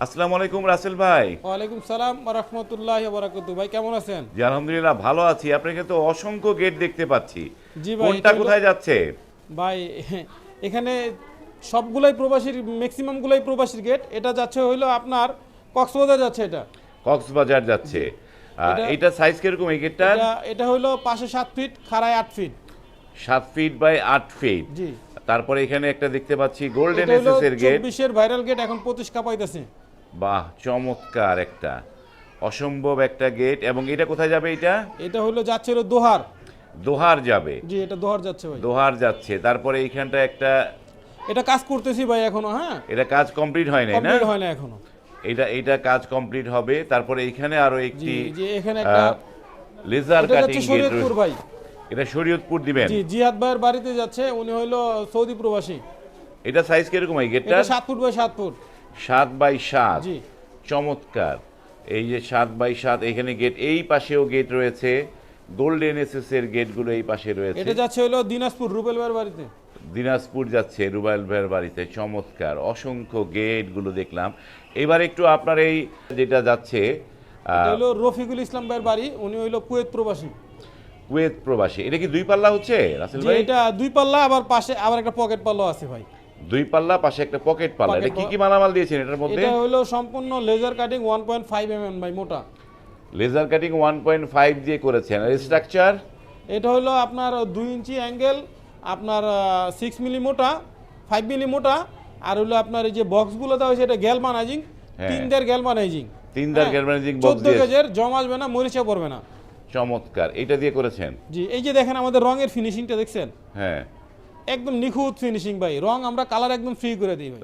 আসসালামু আলাইকুম রাসেল ভাই। ওয়ালাইকুম সালাম ওয়া রাহমাতুল্লাহি ওয়া বারাকাতুহু। ভাই কেমন আছেন? জি আলহামদুলিল্লাহ ভালো আছি। আপনাকে তো অসংখ্য গেট দেখতে পাচ্ছি। জি ভাই, কোনটা এটা হলো কোথায় যাচ্ছে? ভাই এখানে সবগুলাই প্রবাসীর, ম্যাক্সিমাম গুলাই প্রবাসীর গেট। এটা যাচ্ছে হইলো আপনার কক্সবাজার যাচ্ছে এটা। কক্সবাজার যাচ্ছে। এটা- এইটা সাইজ কিরকম এই গেটটার? এটা হইলো পাশে 7 ফিট, খাড়ায় 8 ফিট। 7 feet by 8 feet. জি। তারপরে এখানে একটা দেখতে পাচ্ছি গোল্ডেন এটা হইলো এসএস এর গেট। 24 এর ভাইরাল গেট, এখন 25 কাপাইতেছে। বাহ, চমৎকার একটা অসম্ভব একটা গেট। এবং এটা কোথায় যাবে? এটা এটা হইলো যাচ্ছে হলো দোহার। দোহার যাবে। জি, এটা দোহার যাচ্ছে ভাই। দোহার যাচ্ছে। তারপরে এইখানটা একটা, এটা কাজ করতেছি ভাই এখনো, হ্যাঁ, এটা কাজ কমপ্লিট হয় নাই না? কমপ্লিট হয় না এখনো। এটা কাজ কমপ্লিট হবে। তারপরে এইখানে আরো জি, একটি জি, এখানে একটা লেজার এটা কাটিং যাচ্ছে গেট শরীয়তপুর ভাই। এটা শরীয়তপুর দিবেন। জি, জিহাদ ভাইয়ের বাড়িতে যাচ্ছে, উনি হইলো সৌদি প্রবাসী। এটা সাইজ কিরকম এই এটা গেটটার? 7 ফুট বাই 7 ফুট। 7 বাই 7। জি। চমৎকার। এই যে 7 বাই 7, এখানে গেট, এই পাশেও গেট রয়েছে। গোল্ডেন এসএস এর গেটগুলো এই পাশে রয়েছে। এটা যাচ্ছে হইলো দিনাজপুর রুবেল ভাইয়ের বাড়িতে। দিনাজপুর যাচ্ছে রুবাইল ভাইয়ের বাড়িতে। চমৎকার অসংখ্য গেটগুলো দেখলাম। এবার একটু আপনার এই যেটা যাচ্ছে এটা হইলো রফিকুল ইসলাম ভাইয়ের বাড়ি, উনি হইলো কুয়েত প্রবাসী। কুয়েত প্রবাসী। এটা কি 2 পাল্লা হচ্ছে রাসেল যে ভাই? এটা 2 পাল্লা, আবার পাশে আবার একটা পকেট পাল্লা আছে ভাই। 2 পাল্লা, পাশে একটা পকেট পাল্লা। পকেট এটা কি কি মালামাল দিয়েছেন এটার মধ্যে? এটা হইলো সম্পূর্ণ লেজার কাটিং 1.5 ভাই, মোটা। লেজার কাটিং 1.5 দিয়ে করেছেন। আর স্ট্রাকচার? এটা হইলো আপনার 2 ইঞ্চি অ্যাঙ্গেল, আপনার 6 মিলি মোটা, 5 মিলি মোটা। আর হইলো আপনার এই যে বক্সগুলো দেওয়া হয়েছে, এটা গ্যালভানাইজিং, হ্যাঁ। 3 দের গ্যালভানাইজিং। 3 দার গ্যালভানাইজিং বক্স 14 দিয়ে। গেজের, জম আসবে না, মরিচা পড়বে না। চমৎকার। এটা দিয়ে করেছেন? জি, এই যে দেখেন আমাদের রঙের ফিনিশিংটা দেখছেন, হ্যাঁ। একদম নিখুঁত ফিনিশিং ভাই। রং আমরা কালার একদম ফ্রি করে দিই ভাই।